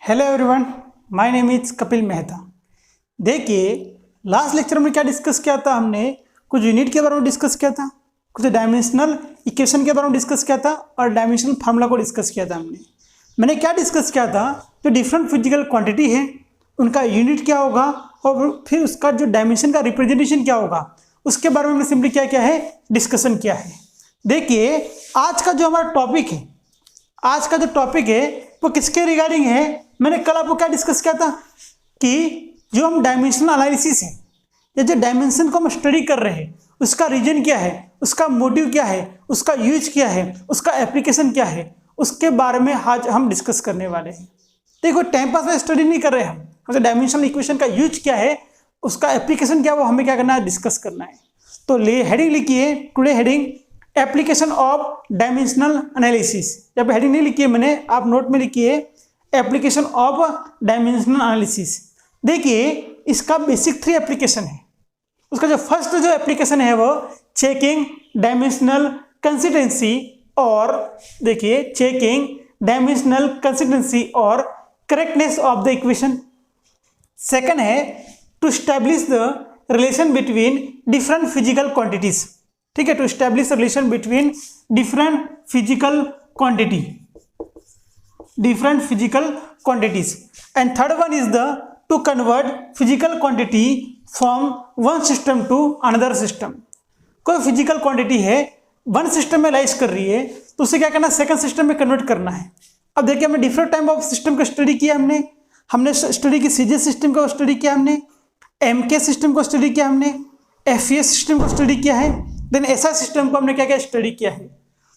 Hello everyone, my name is Kapil Mehta. देखिए, last lecture में क्या डिस्कस किया था हमने? कुछ यूनिट के बारे में डिस्कस किया था, कुछ डायमेंशनल इक्वेशन के बारे में डिस्कस किया था और डायमेंशनल फार्मूला को डिस्कस किया था मैंने क्या डिस्कस किया था? जो डिफरेंट फिजिकल क्वांटिटी है उनका यूनिट क्या होगा और फिर उसका जो डायमेंशन का रिप्रेजेंटेशन क्या होगा उसके बारे में हमने सिंपली क्या है डिस्कशन किया है। देखिए, आज का जो हमारा टॉपिक है, आज का जो टॉपिक है वो किसके रिगार्डिंग है? मैंने कल आपको क्या डिस्कस किया था कि जो हम डायमेंशनल एनालिसिस है या जो डायमेंशन को हम स्टडी कर रहे हैं उसका रीजन क्या है, उसका मोटिव क्या है, उसका यूज क्या है, उसका एप्लीकेशन क्या है, उसके बारे में आज हम डिस्कस करने वाले हैं। देखो, टाइम पास में स्टडी नहीं कर रहे हम, मतलब डायमेंशनल इक्वेशन का यूज क्या है, उसका एप्लीकेशन क्या है, वो हमें क्या करना है, डिस्कस करना है। तो हेडिंग लिखिए, today heading application of dimensional analysis. जब हेडिंग नहीं लिखी है मैंने, आप नोट में लिखिए एप्लीकेशन ऑफ डायमेंशनल एनालिसिस। देखिए, इसका बेसिक 3 एप्लीकेशन है। उसका जो फर्स्ट जो एप्लीकेशन है वो चेकिंग डायमेंशनल कंसिस्टेंसी और देखिए चेकिंग डायमेंशनल कंसिस्टेंसी और correctness of the equation. Second है to establish the relation between different physical quantities. ठीक है, to establish relation between different physical quantity, different physical quantities. And third one is the to convert physical quantity from one system to another system. कोई physical quantity है one system में lies कर रही है तो उसे क्या करना है, सेकंड सिस्टम में कन्वर्ट करना है। अब देखिए, हमने डिफरेंट टाइप ऑफ सिस्टम का स्टडी किया, हमने स्टडी की सीजे सिस्टम को स्टडी किया, हमने एमके सिस्टम को स्टडी किया, हमने एफईएस सिस्टम को स्टडी किया है, देन एसआई सिस्टम को हमने क्या क्या स्टडी किया है।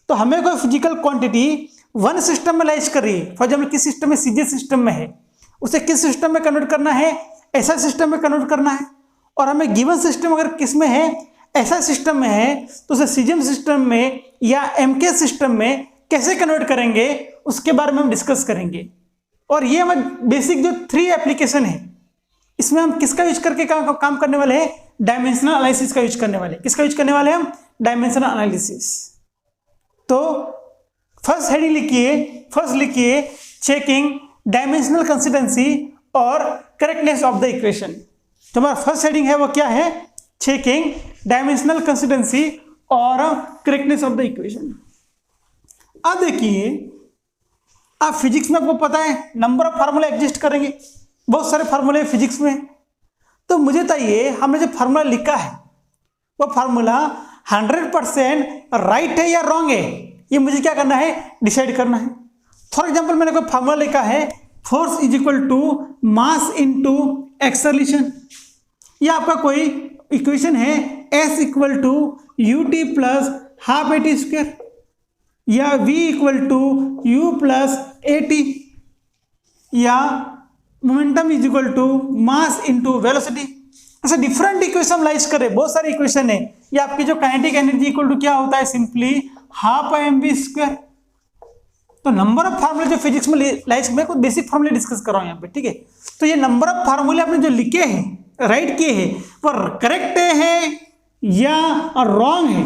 तो हमें कोई फिजिकल क्वांटिटी वन सिस्टम में लाइज कर रही है, फॉर एग्जाम्पल किस सिस्टम में, सीजे सिस्टम में है, उसे किस सिस्टम में कन्वर्ट करना है, ऐसा सिस्टम में कन्वर्ट करना है। और हमें गिवन सिस्टम अगर किस में है, ऐसा सिस्टम में है, तो उसे सीजीएम सिस्टम में या एमके सिस्टम में कैसे कन्वर्ट करेंगे उसके बारे में हम डिस्कस करेंगे। और ये हमारे बेसिक जो 3 एप्लीकेशन है, इसमें हम किसका यूज करके काम करने वाले हैं? डायमेंशनल एनालिसिस का यूज करने वाले। किसका यूज करने वाले हैं हम? Dimensional analysis. तो फर्स्ट हेडिंग लिखिए, फर्स्ट लिखिए चेकिंग डायमेंशनल कंसिस्टेंसी और करेक्टनेस ऑफ द इक्वेशन। तो हमारा फर्स्ट हेडिंग है वो क्या है? चेकिंग डायमेंशनल कंसिस्टेंसी और करेक्टनेस ऑफ द इक्वेशन। अब देखिए, आप फिजिक्स में आपको पता है नंबर ऑफ फार्मूले एग्जिस्ट करेंगे, बहुत सारे फार्मूले फिजिक्स में। तो मुझे बताइए, हमने जो फार्मूला लिखा है वो फार्मूला 100% राइट है या रॉन्ग है, ये मुझे क्या करना है, डिसाइड करना है। फॉर एग्जाम्पल, मैंने कोई फार्मूला लिखा है force is equal to mass into acceleration, या आपका कोई इक्वेशन है S equal to U T plus half A T square, या V equal to U plus A T, या momentum is equal to mass into velocity. ऐसे different equation लाइज करे, बहुत सारे इक्वेशन है। या आपकी जो काइनेटिक एनर्जी इक्वल टू क्या होता है, सिंपली हाफ mv स्क्वायर। तो नंबर ऑफ फार्मूले जो फिजिक्स में लाइज में कुछ बेसिक फार्मूले डिस्कस कर रहा हूं यहाँ पे, ठीक है। तो ये नंबर ऑफ फार्मूले आपने जो लिखे हैं, राइट किए हैं, वो करेक्ट है या रॉन्ग है,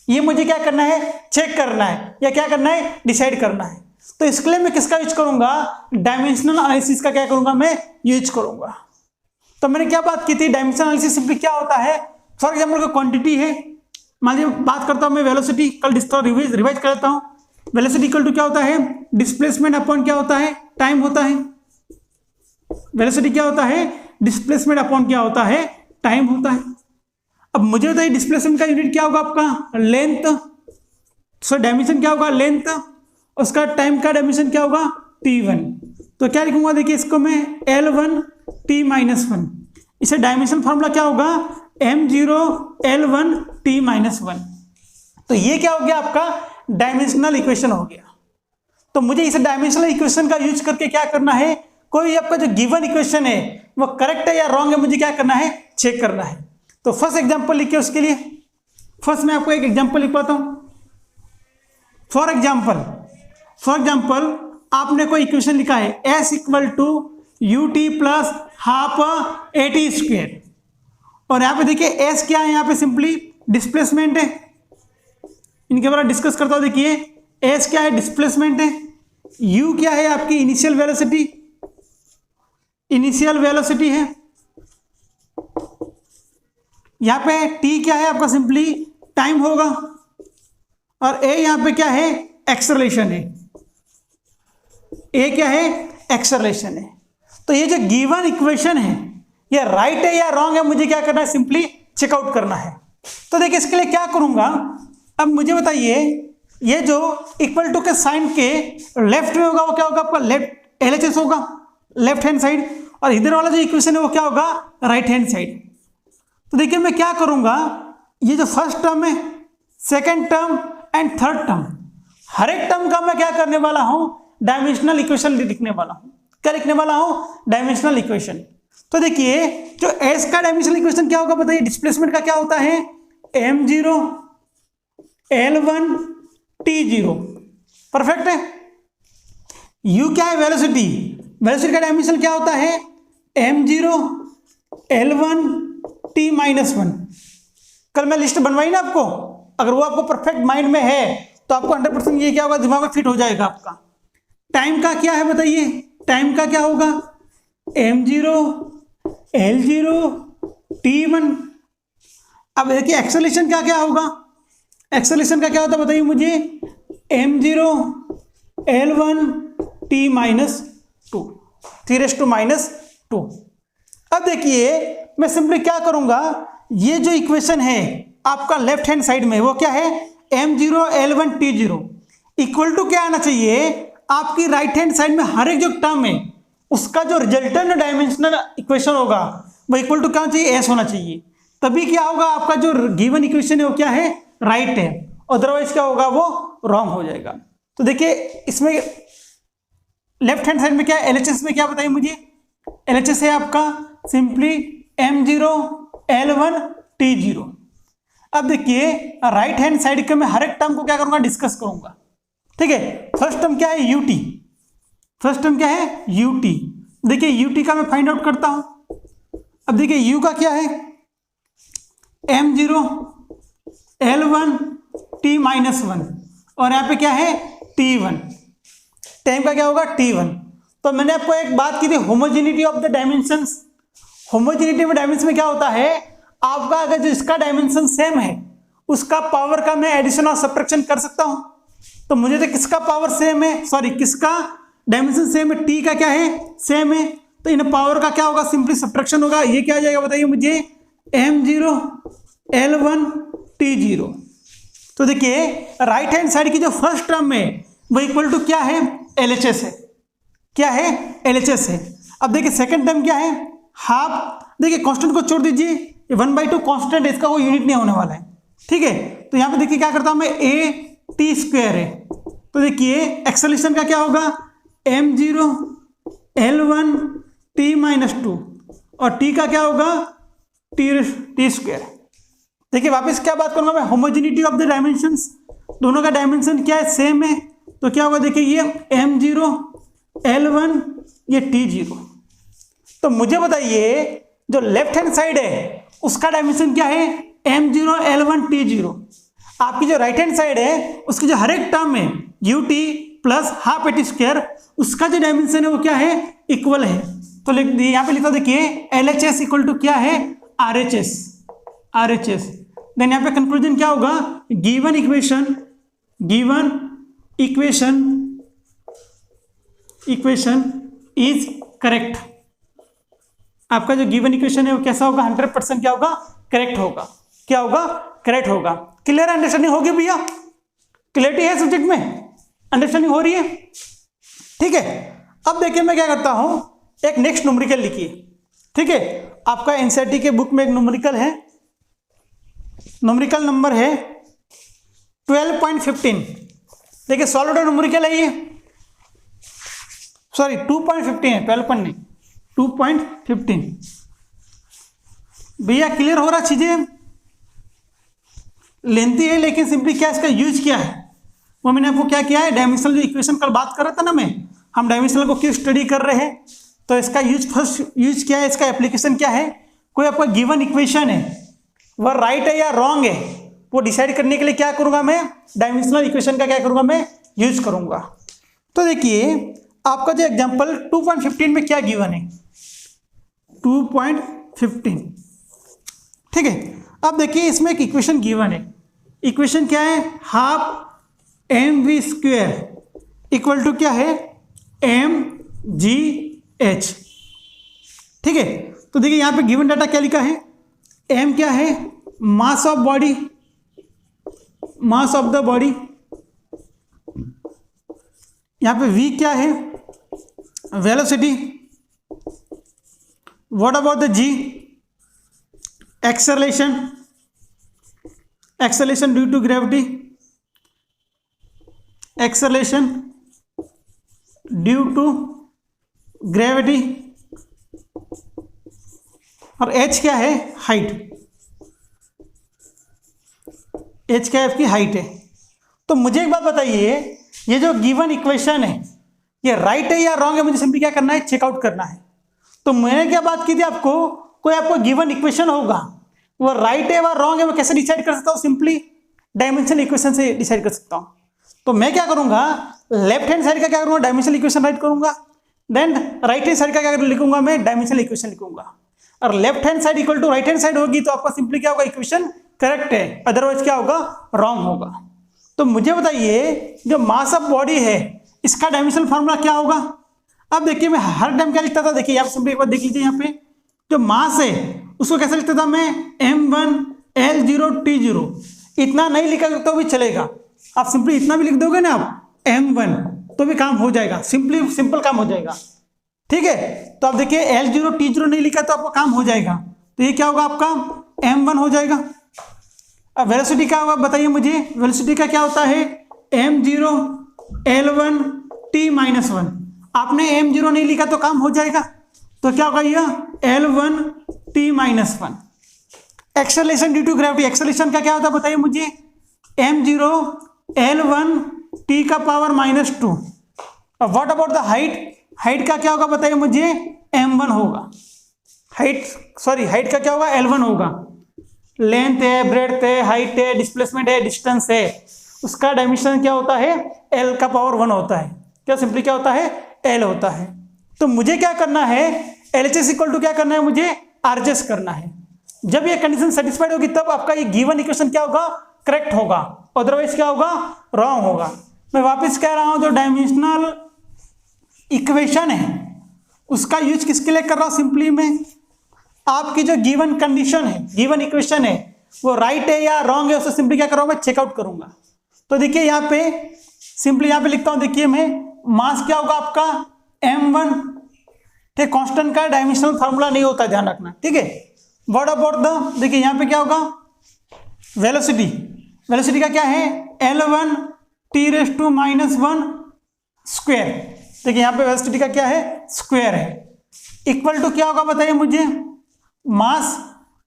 ये मुझे क्या करना है, चेक करना है, या क्या करना है, डिसाइड करना है। तो इसके लिए मैं किसका यूज करूंगा? डायमेंशनल एनालिसिस का क्या करूंगा, मैं यूज करूंगा। तो मैंने क्या बात की थी? डायमेंशनल एनालिसिस सिंपली क्या होता है? फॉर एग्जाम्पल कोई क्वांटिटी है, मान लीजिए बात करता हूं मैं वेलोसिटी, कल रिवाइज कर लेता हूं। वेलोसिटी इक्वल टू क्या होता है? डिस्प्लेसमेंट अपॉन क्या होता है, टाइम होता है। वेलोसिटी क्या होता है? डिस्प्लेसमेंट अपॉन क्या होता है, टाइम होता है। अब मुझे बताइए डिस्प्लेसमेंट का यूनिट क्या होगा आपका? लेंथ। सो डायमेंशन क्या होगा? लेंथ। उसका टाइम का डायमेंशन क्या होगा? t1। तो क्या लिखूंगा? देखिए, इसको मैं L1 t-1। इसे डायमेंशन फॉर्मूला क्या होगा? m0 L1 t-1। तो ये क्या हो गया? आपका डायमेंशनल इक्वेशन हो गया। तो मुझे इस डायमेंशनल इक्वेशन का यूज करके क्या करना है, कोई आपका जो गिवन इक्वेशन है वो करेक्ट है या रॉन्ग है, मुझे क्या करना है, चेक करना है। तो फर्स्ट एग्जांपल लिखिए उसके लिए। फर्स्ट मैं आपको एक एग्जांपल लिखवाता हूं। फॉर एग्जांपल आपने कोई इक्वेशन लिखा है s equal to U T plus half A T square, और यहाँ पे देखिए s क्या है, यहाँ पे सिंपली डिस्प्लेसमेंट है। इनके बारे में डिस्कस करता हूं। देखिए s क्या है, डिस्प्लेसमेंट है, u क्या है, आपकी इनिशियल वेलोसिटी, इनिशियल वेलोसिटी है, यहाँ पे t क्या है आपका, सिंपली टाइम होगा, और a यहाँ पे क्या है, एक्सेलरेशन है। a क्या है, एक्सेलरेशन है। तो ये जो गिवन इक्वेशन है ये राइट है या रॉन्ग है, मुझे क्या करना है, सिंपली चेकआउट करना है। तो देखिए इसके लिए क्या करूंगा, अब मुझे बताइए ये जो इक्वल टू के साइन के लेफ्ट में होगा वो क्या होगा आपका, लेफ्ट LHS होगा, लेफ्ट हैंड साइड, और इधर वाला जो इक्वेशन है वो क्या होगा, राइट हैंड साइड। तो देखिए मैं क्या करूंगा, ये जो फर्स्ट टर्म है, second term and third term, हर एक टर्म का मैं क्या करने वाला हूं, डायमेंशनल इक्वेशन लिखने वाला हूं। क्या लिखने वाला हूं, डायमेंशनल इक्वेशन। तो देखिए जो एस का डायमेंशनल इक्वेशन क्या होगा बताइए, डिस्प्लेसमेंट का क्या होता है, m0 L1 T0, परफेक्ट है। u क्या है, वेलोसिटी, वेलोसिटी का डायमेंशन क्या होता है, m0 L1 T-1। कल मैं लिस्ट बनवाई ना आपको, अगर वो आपको परफेक्ट माइंड में है तो आपको 100% ये क्या होगा, दिमाग में फिट हो जाएगा आपका। टाइम का क्या है बताइए, टाइम का क्या होगा, m0 L0 T1। अब देखिए एक्सेलरेशन का क्या होगा, एक्सेलरेशन का क्या होता है बताइए मुझे, m0 L1 T-2, 3⁻²। अब देखिए मैं सिंपली क्या करूंगा, ये जो इक्वेशन है आपका लेफ्ट हैंड साइड में वो क्या है, m0 L1 T0 equal to क्या आना चाहिए, आपकी राइट हैंड साइड में हर एक जो टर्म है उसका जो रिजल्टेंट डायमेंशनल इक्वेशन होगा वो इक्वल टू क्या होना चाहिए, एस होना चाहिए। तभी क्या होगा, आपका जो गिवन इक्वेशन है वो क्या है, राइट है, अदरवाइज क्या होगा, वो रॉन्ग हो जाएगा। तो देखिए इसमें लेफ्ट हैंड साइड में क्या है, LHS में क्या बताइए मुझे, LHS है आपका सिंपली m0 L1 T0। अब देखिए राइट हैंड साइड के मैं हर एक टर्म को क्या करूंगा, डिस्कस करूंगा, ठीक है। फर्स्ट टर्म क्या है, ut, फर्स्ट टर्म क्या है, ut। देखिए ut का मैं फाइंड आउट करता हूं। अब देखिए u का क्या है, m0 L1 T-1, और यहाँ पे क्या है, T1, टाइम का क्या होगा, T1। तो मैंने आपको एक बात की थी, homogeneity of the dimensions. Homogeneity में डायमेंशन में क्या होता है, आपका अगर जो इसका डायमेंशन सेम है उसका पावर का मैं एडिशन और सब्ट्रैक्शन कर सकता हूं। तो मुझे तो किसका पावर सेम है, सॉरी किसका डायमेंशन सेम है, टी का क्या है, सेम है, तो इन पावर का क्या होगा, सिंपली सब्ट्रैक्शन होगा। ये क्या आ जाएगा बताइए मुझे, m0 L1 T0। तो देखिए राइट हैंड साइड की जो फर्स्ट टर्म है वो इक्वल टू क्या है, LHS है, क्या है, LHS है। अब देखिए सेकंड टर्म क्या है, हाफ। देखिए कांस्टेंट को छोड़ दीजिए, ये 1/2 कांस्टेंट है, इसका कोई यूनिट नहीं होने वाला है, ठीक है। तो यहाँ पे देखिए क्या करता हूं मैं, a/t² है। तो देखिए एक्सेलरेशन का क्या होगा, m0 L1 T-2, और t का क्या होगा, t²। देखिए वापस क्या बात करूंगा मैं, होमोजेनिटी ऑफ द डायमेंशंस, दोनों का डायमेंशन क्या है, सेम है। तो क्या होगा देखिए, ये m0 L1 ये T0। तो मुझे बताइए जो लेफ्ट हैंड साइड है उसका डायमेंशन क्या है, m0 L1 T0। आपकी जो राइट हैंड साइड है उसकी जो हर एक टर्म है ut प्लस हाफ at², उसका जो डायमेंशन है वो क्या है, इक्वल है। तो यहाँ पे लिखा देखिए LHS इक्वल टू क्या है, RHS। देन यहाँ पे कंक्लूजन क्या होगा, गिवन इक्वेशन इज करेक्ट। आपका जो गिवन इक्वेशन है वो कैसा होगा, 100% क्या होगा, करेक्ट होगा। क्या होगा, करेक्ट होगा। क्लियर अंडरस्टैंडिंग होगी भैया, क्लियरिटी है सब्जेक्ट में, अंडरस्टैंडिंग हो रही है, ठीक है। अब देखिए मैं क्या करता हूं, एक नेक्स्ट न्यूमेरिकल लिखिए, ठीक है। आपका एनसीईआरटी के बुक में एक न्यूमेरिकल है, न्यूमेरिकल नंबर है 12.15। देखिए सॉल्व न्यूमेरिकल है ये, सॉरी 2.15 है, 12 नहीं 2.15। भैया क्लियर हो रहा, चीजें लेंथी है लेकिन सिंपली क्या इसका यूज क्या है वो मैंने आपको क्या किया है, डायमेंशनल जो इक्वेशन कल बात कर रहा था ना मैं, हम डायमेंशनल को क्यों स्टडी कर रहे हैं, तो इसका फर्स्ट यूज क्या है, इसका एप्लीकेशन क्या है। कोई आपका गिवन इक्वेशन है वह राइट है या रॉन्ग है वो डिसाइड करने के लिए क्या करूंगा मैं, डायमेंशनल इक्वेशन का क्या करूंगा मैं, यूज करूंगा। तो देखिए आपका जो एग्जांपल 2.15 में क्या गिवन है, 2.15। ठीक है, अब देखिए इसमें एक इक्वेशन गिवन है। इक्वेशन क्या है? Half M V square equal to क्या है? M G H. ठीक है, तो देखिए यहां पे गिवन डाटा क्या लिखा है? एम क्या है? Mass of body, mass of the body. यहां पे वी क्या है? Velocity. What about the G? Acceleration, acceleration due to gravity, acceleration due to gravity. और एच क्या है? हाइट। एच क्या है? आपकी हाइट है। तो मुझे एक बात बताइए, ये जो गिवन इक्वेशन है ये राइट है या रॉन्ग है? मुझे सिंपली क्या करना है? चेकआउट करना है। तो मैंने क्या बात की थी आपको, कोई आपको गिवन इक्वेशन होगा, वो राइट है व रॉन्ग है, मैं कैसे डिसाइड कर सकता हूँ? सिंपली डायमेंशनल इक्वेशन से डिसाइड कर सकता हूँ। तो मैं क्या करूंगा, लेफ्ट हैंड साइड का क्या करूंगा? डायमेंशनल इक्वेशन राइट करूंगा। देन राइट हैंड साइड का क्या लिखूंगा? मैं डायमेंशनल इक्वेशन लिखूंगा। और left hand side equal to right hand side होगी तो आपका सिंपली क्या होगा? इक्वेशन करेक्ट है, अदरवाइज क्या होगा? रॉन्ग होगा। तो मुझे बताइए, जो मास ऑफ बॉडी है इसका डायमेंशनल फॉर्मूला क्या होगा? अब देखिए मैं हर टाइम क्या लिखता था, देखिए आप सिंपली एक बार देख लीजिए, यहाँ पे जो मास है उसको कैसे लिखता था मैं? m1 L0 T0। इतना नहीं लिखा तो भी चलेगा, आप सिंपली इतना भी लिख दोगे ना आप m1 तो भी काम हो जाएगा, सिंपल काम हो जाएगा। ठीक है, तो आप देखिए L0 T0 नहीं लिखा तो आपका काम हो जाएगा, तो ये क्या होगा? आपका m1 हो जाएगा। अब वेलोसिटी क्या होगा बताइए मुझे? वेलोसिटी का क्या होता है? m0 L1 T-1। आपने m0 नहीं लिखा तो काम हो जाएगा, तो क्या होगा? यह L1 T-1। Acceleration due to gravity, acceleration का क्या होता है बताइए मुझे? m0 L1 T का पावर -2। अब what about the height? Height का क्या होगा बताइए मुझे? m1 होगा। हाइट का क्या होगा? L1 होगा। लेंथ है, ब्रेड्थ है, हाइट है, डिस्प्लेसमेंट है, डिस्टेंस है, उसका डायमेंशन क्या होता है? L का पावर 1 होता है। क्या सिंपली क्या होता है? L होता है। तो मुझे क्या करना है? LHS इक्वल टू क्या करना है मुझे? RHS करना है। जब ये कंडीशन सेटिस्फाइड होगी तब आपका ये गिवन इक्वेशन क्या होगा? करेक्ट होगा, अदरवाइज क्या होगा? रॉन्ग होगा। मैं वापस कह रहा हूं, जो डायमेंशनल इक्वेशन है उसका यूज किसके लिए कर रहा हूं? सिंपली मैं आपकी जो गिवन कंडीशन है, गिवन इक्वेशन है, वो राइट है या रॉन्ग है, उससे सिंपली क्या करूंगा? मैं चेकआउट करूंगा। तो देखिए यहाँ पे सिंपली यहाँ पे लिखता हूं, देखिए मैं मास क्या होगा आपका? m1। ठीक, कांस्टेंट का डायमेंशनल फार्मूला नहीं होता, ध्यान रखना। ठीक है, व्हाट अबाउट द, देखिए यहाँ पे क्या होगा? वेलोसिटी, वेलोसिटी का क्या है? L1 T⁻⁻1 square. देखिए यहाँ पे वेलोसिटी का क्या है? स्क्वायर है। इक्वल टू क्या होगा बताइए मुझे? मास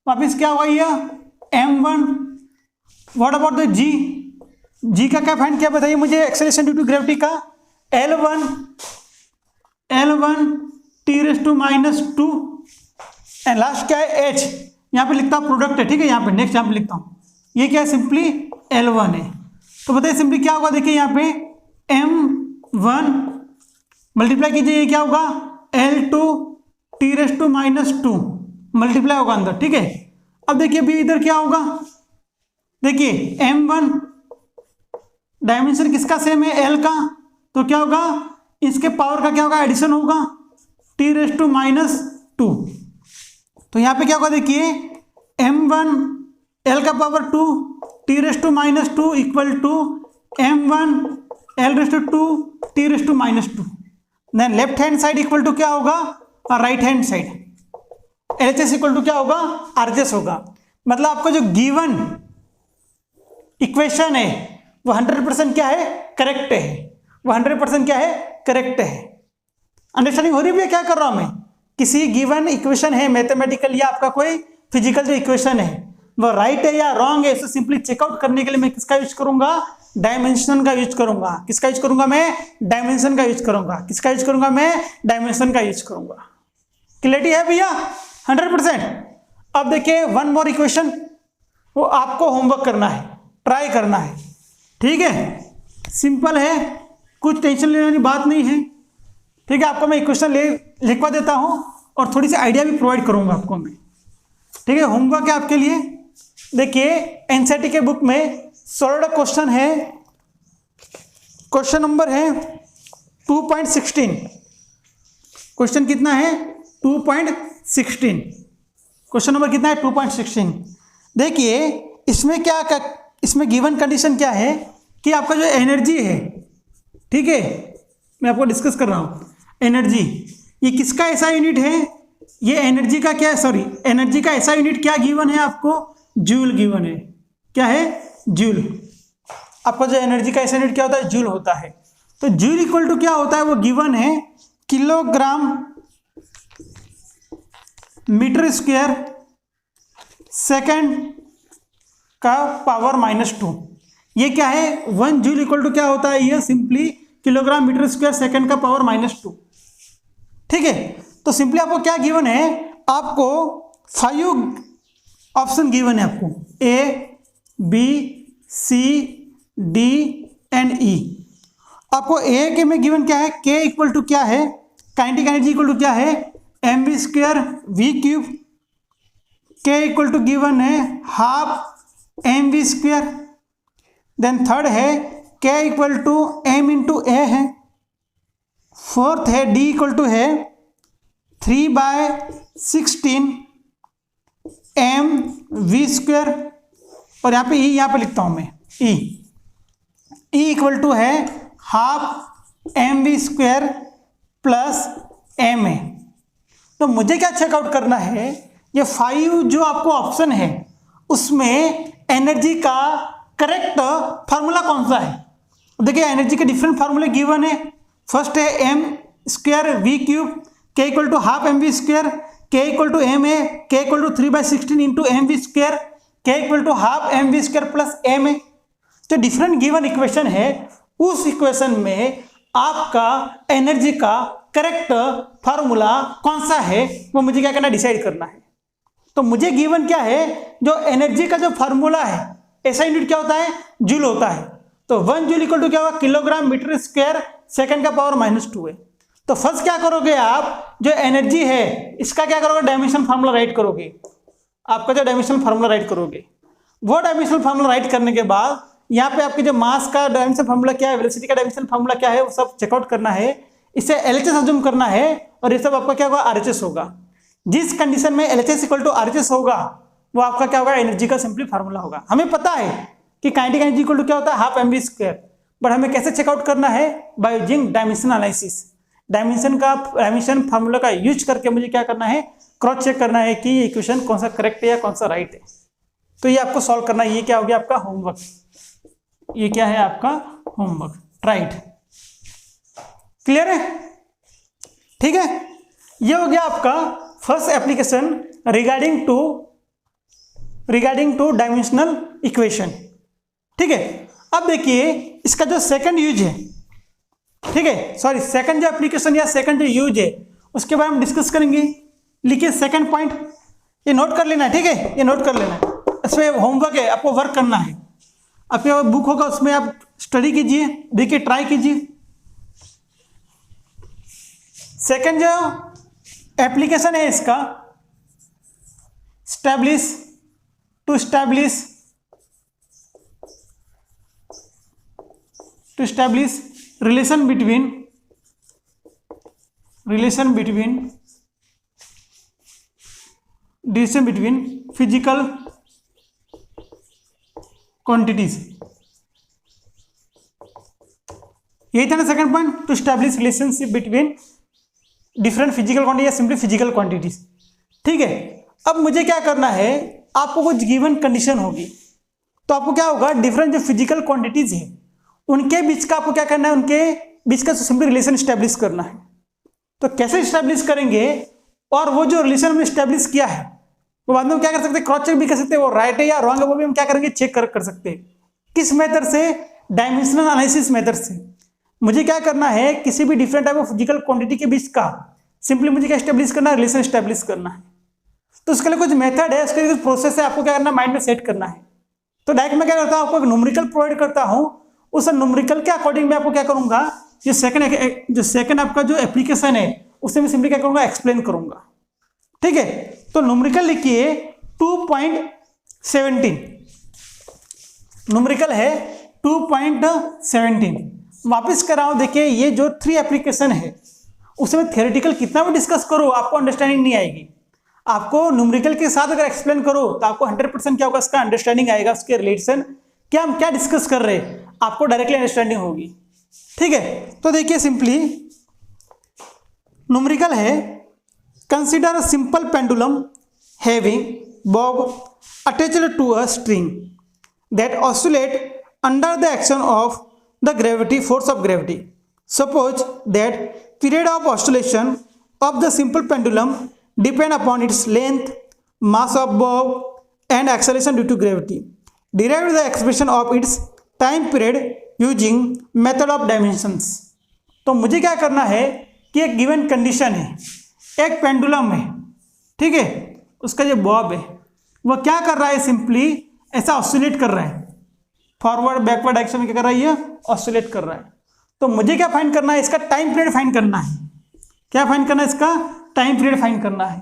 वापिस क्या होगा? यह m1। What about the g? g का क्या फाइंड किया बताइए मुझे? एक्सेलरेशन ड्यू टू ग्रेविटी का L1 T⁻²। एंड लास्ट क्या है? h। यहाँ पे लिखता हूँ प्रोडक्ट है। ठीक है, यहाँ पे नेक्स्ट यहाँ पे लिखता हूँ, ये क्या है? सिंपली L1 है। तो बताइए सिंपली क्या होगा? देखिए यहाँ पे m1 मल्टीप्लाई कीजिए, ये क्या होगा? L2 T⁻² मल्टीप्लाई होगा अंदर। ठीक है, अब देखिए अभी इधर क्या होगा? देखिए m1 डायमेंशन किसका सेम है? L का, तो क्या होगा? इसके पावर का क्या होगा? एडिशन होगा T⁻²। तो यहाँ पे क्या होगा? देखिए m1 L का power 2 T⁻² equal to m1 L⁻² T⁻²। Then left hand side equal to क्या होगा? Right hand side. LHS equal to क्या होगा? RHS होगा। मतलब आपका जो गिवन इक्वेशन है वो 100% क्या है? करेक्ट है। वो 100% क्या है? करेक्ट है। अंडरस्टैंडिंग हो रही है क्या कर रहा हूं मैं? किसी गिवन इक्वेशन है, मैथमेटिकल या आपका कोई फिजिकल जो इक्वेशन है वो राइट है या रॉन्ग है, इसे सिंपली चेकआउट करने के लिए मैं किसका यूज करूंगा? डायमेंशन का यूज करूंगा। किसका यूज करूंगा मैं? डायमेंशन का यूज करूंगा। किसका यूज करूंगा मैं? डायमेंशन का यूज करूंगा। क्लियरिटी है भैया? 100%। अब देखिए वन मोर इक्वेशन, वो आपको होमवर्क करना है, ट्राई करना है। ठीक है, सिंपल है, कुछ टेंशन लेने वाली बात नहीं है। ठीक है, आपको मैं इक्वेशन लिखवा देता हूं और थोड़ी सी आइडिया भी प्रोवाइड करूंगा आपको मैं। ठीक है, होमवर्क है आपके लिए। देखिए एनसीईआरटी के बुक में सॉल्व क्वेश्चन है, क्वेश्चन नंबर है 2.16। क्वेश्चन कितना है? 2.16। क्वेश्चन नंबर कितना है? 2.16। देखिए इसमें इसमें गिवन कंडीशन क्या है कि आपका जो एनर्जी है, ठीक है, मैं आपको डिस्कस कर रहा हूं एनर्जी, ये किसका ऐसा यूनिट है? ये एनर्जी का क्या है, सॉरी, एनर्जी का ऐसा यूनिट क्या गिवन है आपको? जूल गिवन है। क्या है? जूल। आपका जो एनर्जी का ऐसा यूनिट क्या होता है? जूल होता है। तो जूल इक्वल टू क्या होता है? वो गिवन है किलोग्राम मीटर स्क्वायर सेकेंड का पावर -2। ये क्या है? 1 जूल इक्वल टू क्या होता है? ये simply kilogram metre square second का पावर -2। ठीक है, तो सिंपली आपको क्या गिवन है? आपको 5 ऑप्शन गिवन है आपको, A, B, C, D and E। आपको A के में गिवन क्या है? K इक्वल टू क्या है? काइनेटिक एनर्जी इक्वल टू क्या है? mv² v³। K equal to given है हाफ mv²। देन थर्ड है K equal to m into A है। फोर्थ है D इक्वल टू है 3/16 mv²। और यहाँ पे E यहाँ पे लिखता हूँ मैं E इक्वल टू है हाफ mv² प्लस m है। तो मुझे क्या चेकआउट करना है? ये 5 जो आपको ऑप्शन है उसमें एनर्जी का करेक्ट फार्मूला कौन सा है? देखिए एनर्जी के डिफरेंट फार्मूले गिवन है। फर्स्ट है m² v³ K equal to half mv², K equal to m है, K equal to 3/16 into mv², K equal to half mv² plus m है। जो डिफरेंट गिवन इक्वेशन है उस इक्वेशन में आपका एनर्जी का करेक्ट फार्मूला कौन सा है वो मुझे क्या करना है? डिसाइड करना है। तो मुझे गिवन क्या है? जो एनर्जी का जो फार्मूला है ऐसा यूनिट क्या होता है? जूल होता है। तो 1 जूल इक्वल टू क्या होगा? किलोग्राम मीटर स्क्वायर सेकेंड का पावर -2 है। तो फर्स्ट क्या करोगे आप? जो एनर्जी है इसका क्या करोगे? डायमेंशन फार्मूला राइट करोगे। आपका जो डायमेंशन फार्मूला राइट करोगे, वो डायमेंशन फार्मूला राइट करने के बाद यहाँ पे आपके जो मास का डायमेंशन फार्मूला क्या है, वेलोसिटी का डायमेंशन फार्मूला क्या है, वो सब चेकआउट करना है। इसे LHS अज्यूम करना है और ये सब आपका क्या होगा? RHS होगा। जिस कंडीशन में LHS इक्वल टू RHS होगा वो आपका क्या होगा? एनर्जी का सिंपली फार्मूला होगा। हमें पता है कि काइनेटिक एनर्जी इक्वल टू क्या होता है? Half mv²। बट हमें कैसे चेकआउट करना है? By using dimension analysis. Dimension formula का यूज करके मुझे क्या करना है? क्रॉस चेक करना है कि ये इक्वेशन कौन सा करेक्ट है या कौन सा राइट है। तो ये आपको सॉल्व करना है। ये क्या हो गया? आपका होमवर्क। ये क्या है? आपका होमवर्क। राइट, क्लियर है? ठीक है, ये हो गया आपका first application regarding two dimensional equation. ठीक है, अब देखिए इसका जो सेकंड यूज है, ठीक है, सॉरी सेकंड जो एप्लीकेशन या सेकंड जो यूज है उसके बारे में डिस्कस करेंगे। लिखिए सेकंड पॉइंट, ये नोट कर लेना है। ठीक है, ये नोट कर लेना है। इसमें होमवर्क है, आपको वर्क करना है। आपके बुक होगा उसमें आप स्टडी कीजिए, देखिए, ट्राई कीजिए। सेकंड जो एप्लीकेशन है इसका, to establish relation between physical quantities। यही था ना second point, to establish relationship between different physical quantity या सिंपली फिजिकल क्वांटिटीज। ठीक है, अब मुझे क्या करना है? आपको कुछ गिवन कंडीशन होगी तो आपको क्या होगा? डिफरेंट जो फिजिकल क्वांटिटीज है उनके बीच का आपको क्या करना है? उनके बीच का सिंपली रिलेशन स्टैब्लिश करना है। तो कैसे स्टैब्लिश करेंगे? और वो जो रिलेशन हमने स्टैब्लिश किया है वो बाद में क्या कर सकते हैं? क्रॉस चेक भी कर सकते हैं, वो राइट है या रॉन्ग है वो भी हम क्या करेंगे? चेक कर सकते हैं। किस मेथड से? डायमेंशनल एनालिसिस मेथड से। मुझे क्या करना है? किसी भी different type of physical quantity के बीच का सिंपली मुझे क्या स्टैब्लिश करना है? रिलेशन स्टैब्लिश करना है। तो उसके लिए कुछ मेथड है, उसके लिए कुछ प्रोसेस है, आपको क्या करना है? माइंड में सेट करना है। तो डायरेक्ट मैं क्या करता हूँ? आपको एक न्यूमेरिकल प्रोवाइड करता हूँ, उस न्यूमेरिकल के अकॉर्डिंग मैं आपको क्या करूंगा? जो सेकंड आपका जो एप्लीकेशन है उसे मैं सिंपली क्या करूंगा? एक्सप्लेन करूंगा। ठीक है, तो न्यूमेरिकल लिखिए 2.17, न्यूमेरिकल है 2.17। वापस कर रहा हूं, देखिए ये जो 3 एप्लीकेशन है उसमें थियोरेटिकल कितना भी डिस्कस करो आपको अंडरस्टैंडिंग नहीं आएगी। आपको न्यूमेरिकल के साथ अगर एक्सप्लेन करो तो आपको 100% क्या होगा, इसका अंडरस्टैंडिंग आएगा, उसके रिलेशन क्या हम क्या डिस्कस कर रहे हैं आपको डायरेक्टली अंडरस्टैंडिंग होगी। ठीक है, तो देखिए सिंपली न्यूमेरिकल है consider a simple pendulum having bob attached to a string that oscillate under the action of the gravity force of gravity. Suppose that period of oscillation of the simple pendulum depend upon its length, mass of bob and acceleration due to gravity. Derive the expression of its time period using method of dimensions. तो मुझे क्या करना है कि एक given condition है, एक pendulum है, ठीक है, उसका जो बॉब है वो क्या कर रहा है, सिंपली ऐसा ऑसिलेट कर रहा है, फॉरवर्ड बैकवर्ड डायरेक्शन में क्या कर रहा है, ये ऑसिलेट कर रहा है। तो मुझे क्या फाइंड करना है, इसका टाइम पीरियड फाइंड करना है। क्या फाइंड करना है, इसका टाइम पीरियड फाइंड करना है।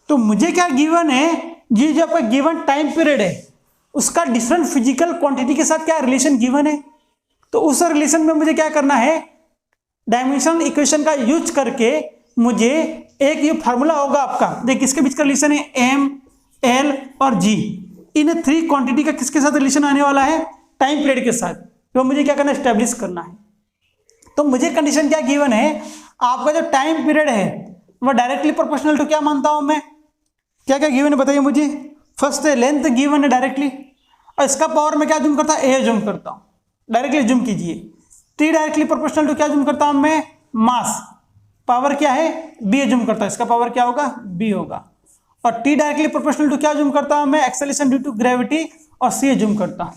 तो मुझे क्या गिवन है, ये जो आपका गिवन टाइम पीरियड है उसका डिफरेंट फिजिकल क्वांटिटी के साथ क्या रिलेशन गिवन है। तो उस रिलेशन में मुझे क्या करना है, डायमेंशनल इक्वेशन का यूज करके मुझे एक ये फार्मूला होगा आपका, देखिए इसके बीच का रिलेशन है एम, एल और जी, इन 3 क्वांटिटी का किसके साथ रिलेशन आने वाला है, टाइम पीरियड के साथ। तो मुझे क्या करना है, एस्टेब्लिश करना है। तो मुझे कंडीशन क्या गिवन है, आपका जो टाइम पीरियड है वह डायरेक्टली प्रोपोर्शनल टू क्या मानता हूं मैं, क्या क्या गिवन है बताइए मुझे। फर्स्ट है लेंथ गिवन है डायरेक्टली, और इसका पावर में क्या जूम करता है, ए जूम करता हूं, डायरेक्टली जूम कीजिए। टी डायरेक्टली प्रोपोर्शनल टू क्या जूम करता हूं मैं, मास, पावर क्या है, बी जूम करता है, इसका पावर क्या होगा, बी होगा। और टी डायरेक्टली प्रोपोर्शनल टू क्या जूम करता हूं मैं, एक्सेलरेशन ड्यू टू ग्रेविटी, और सी जूम करता हूं।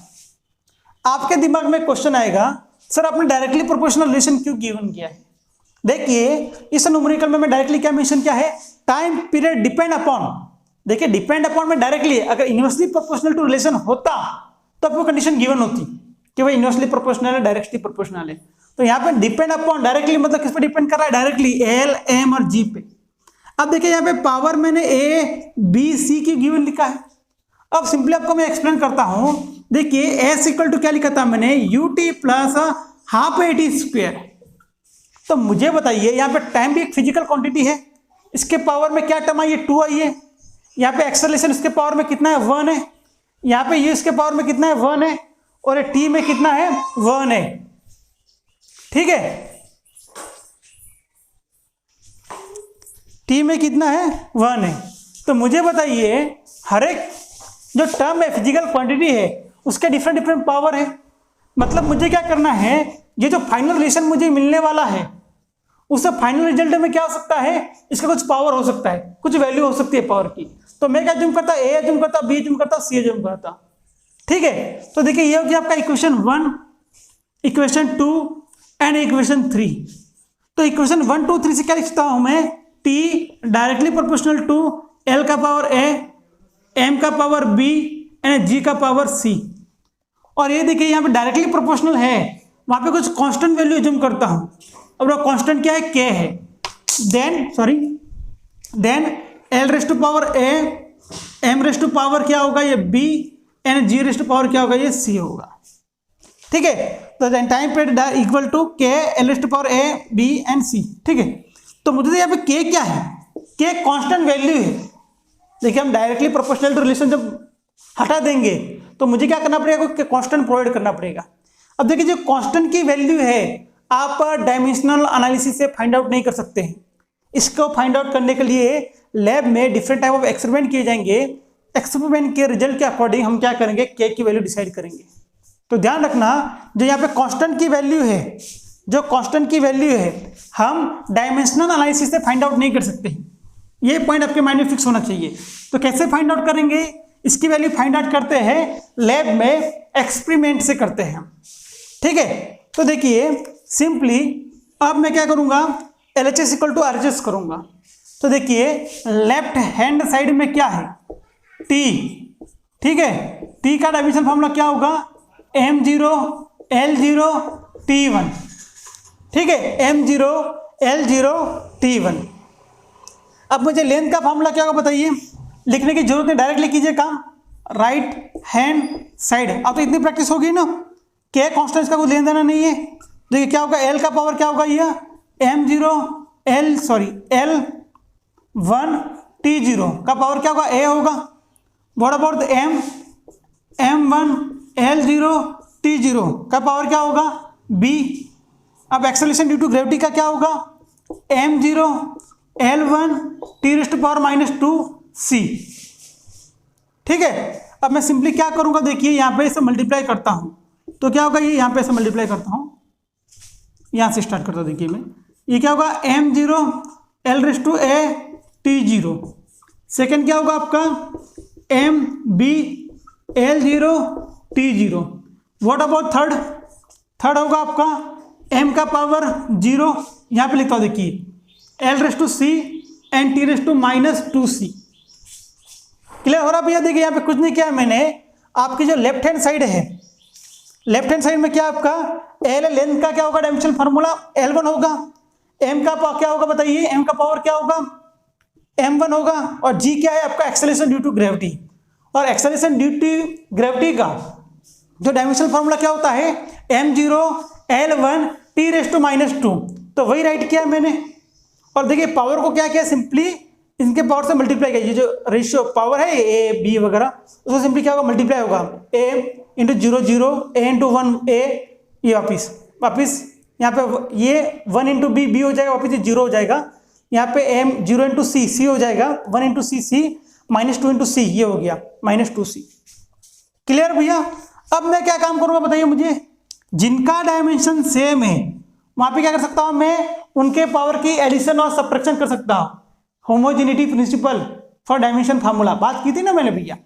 आपके दिमाग में क्वेश्चन आएगा, सर आपने डायरेक्टली प्रोपोर्शनल रिलेशन क्यों गिवन किया है। देखिए इस न्यूमेरिकल में मैं डायरेक्टली क्या मेंशन किया है, टाइम पीरियड डिपेंड अपॉन। देखिए डिपेंड अपॉन में डायरेक्टली, अगर इनवर्सली प्रोपोर्शनल टू रिलेशन होता तो आपको कंडीशन गिवन होती कि भाई इनवर्सली प्रोपोर्शनल है, डायरेक्टली प्रोपोर्शनल है। तो यहाँ पे डिपेंड अपॉन डायरेक्टली मतलब किस पे डिपेंड कर रहा है, डायरेक्टली एल, एम और जी पे। अब देखिए यहाँ पे पावर मैंने ए, बी, सी की गिवन लिखा है। अब सिंपली आपको मैं एक्सप्लेन करता हूं, देखिए एस इक्वल टू क्या लिखा था मैंने, you T plus half A T square. तो मुझे बताइए यहाँ पे टाइम भी एक फिजिकल क्वांटिटी है, इसके पावर में क्या टर्म आई है, 2 आई है। यहाँ पे एक्सेलरेशन इसके पावर में कितना है, 1 है। यहाँ पे ये इसके पावर में कितना है, 1 है। और ये टी में कितना है, 1 है। ठीक है, टी में कितना है, 1 है। तो मुझे बताइए हर एक जो टर्म है फिजिकल क्वांटिटी है उसके डिफरेंट डिफरेंट पावर है। मतलब मुझे क्या करना है, ये जो फाइनल रिलेशन मुझे मिलने वाला है उससे फाइनल रिजल्ट में क्या हो सकता है, इसका कुछ पावर हो सकता है, कुछ वैल्यू हो सकती है पावर की। तो मैं क्या जूम करता, ए जूम करता, बी जूम करता, सी जूम करता। ठीक है, तो देखिए ये हो गया आपका इक्वेशन 1, इक्वेशन 2 एंड इक्वेशन 3। तो इक्वेशन 1, 2, 3 से क्या लिखता हूं मैं, T directly proportional to L का पावर ए, एम का पावर बी एंड जी का पावर सी। और ये देखिए यहाँ पे डायरेक्टली प्रोपोर्शनल है, वहां पे कुछ कांस्टेंट वैल्यू जूम करता हूं। अब वो कांस्टेंट क्या है, के है। Then L raise to power A, M raise to power क्या होगा, ये B and G raise to power क्या होगा, ये सी होगा। ठीक है, तो then time period equal to K L raise to power A, B and C. ठीक है, तो मुझे यहाँ पे के क्या है, के कांस्टेंट वैल्यू है। देखिए हम डायरेक्टली प्रोपोर्शनल टू रिलेशन जब हटा देंगे तो मुझे क्या करना पड़ेगा, कांस्टेंट प्रोवाइड करना पड़ेगा। अब देखिए जो कांस्टेंट की वैल्यू है आप डायमेंशनल एनालिसिस से फाइंड आउट नहीं कर सकते हैं। इसको फाइंड आउट करने के लिए लैब में डिफरेंट टाइप ऑफ एक्सपेरिमेंट किए जाएंगे। एक्सपेरिमेंट के रिजल्ट के अकॉर्डिंग हम क्या करेंगे, के की वैल्यू डिसाइड करेंगे। तो ध्यान रखना, जो यहाँ पे कांस्टेंट की वैल्यू है, जो कांस्टेंट की वैल्यू है हम डायमेंशनल एनालिसिस से फाइंड आउट नहीं कर सकते हैं। ये पॉइंट आपके माइंड में फिक्स होना चाहिए। तो कैसे फाइंड आउट करेंगे, इसकी वैल्यू फाइंड आउट करते हैं लैब में, एक्सपेरिमेंट से करते हैं। ठीक है, तो देखिए सिंपली अब मैं क्या करूंगा, LHS इक्वल टू RHS करूंगा। तो देखिए लेफ्ट हैंड साइड में क्या है, T। ठीक है, T का डायमेंशन फॉर्मूला क्या होगा, M0 L0 T1। ठीक है, M0 L0 T1। अब मुझे लेंथ का फॉर्मूला क्या होगा बताइए, लिखने की जरूरत नहीं, डायरेक्टली कीजिए काम, राइट हैंड साइड। अब तो इतनी प्रैक्टिस होगी ना, के कॉन्स्टेंट का कोई लेन देना नहीं है। देखिए क्या होगा, एल का पावर क्या होगा, ये L1 T0 का पावर क्या होगा, ए होगा। What about M1 L0 T0 का पावर क्या होगा, B। अब एक्सेलरेशन ड्यू टू ग्रेविटी का क्या होगा, M0 L1 T⁻²⁻2C। ठीक है, अब मैं सिंपली क्या करूंगा, देखिए यहां पे इसे मल्टीप्लाई करता हूं तो क्या होगा, ये यहां पे इसे मल्टीप्लाई करता हूं, यहां से स्टार्ट करता हूं। देखिए मैं, ये क्या होगा, M0 L⁻A T0। सेकेंड क्या होगा आपका, MB L0 T0। What about third, third होगा आपका M का पावर 0, यहां पे लिखता हूं देखिए L⁻C एंड T⁻²⁻2C। क्लियर हो रहा भैया। देखिए यहाँ पे कुछ नहीं किया मैंने, आपकी जो लेफ्ट हैंड साइड है, लेफ्ट हैंड साइड में क्या आपका एल लेंथ का क्या होगा, डायमेंशन फार्मूला L1 होगा। M का पावर क्या होगा बताइए, M का पावर क्या होगा, M1 होगा। और G क्या है आपका, एक्सेलरेशन ड्यू टू ग्रेविटी। और एक्सेलरेशन ड्यू टू ग्रेविटी का जो डायमेंशन फार्मूला क्या होता है, M0 L1 T⁻²⁻2। तो वही राइट किया मैंने। और देखिए पावर को क्या किया, सिंपली इनके पावर से मल्टीप्लाई किया। ये जो रेशियो पावर है ए बी वगैरह, उसको सिंपली क्या होगा, मल्टीप्लाई होगा, ए इंटू 0 0, ए इंटू 1 ए, ये वापिस यहाँ पे ये 1 इंटू बी, बी हो जाएगा, वापिस ये 0 हो जाएगा। यहाँ पे एम 0 इंटू सी, सी हो जाएगा 1 इंटू सी, सी -2 इंटू सी, ये हो गया -2c। क्लियर भैया। अब मैं क्या काम करूँगा बताइए मुझे, जिनका डायमेंशन सेम है वहाँ पे क्या कर सकता हूँ मैं, उनके पावर की एडिशन और सब्ट्रैक्शन कर सकता हूँ। Homogeneity principle for dimension formula बात की थी ना मैंने भैया।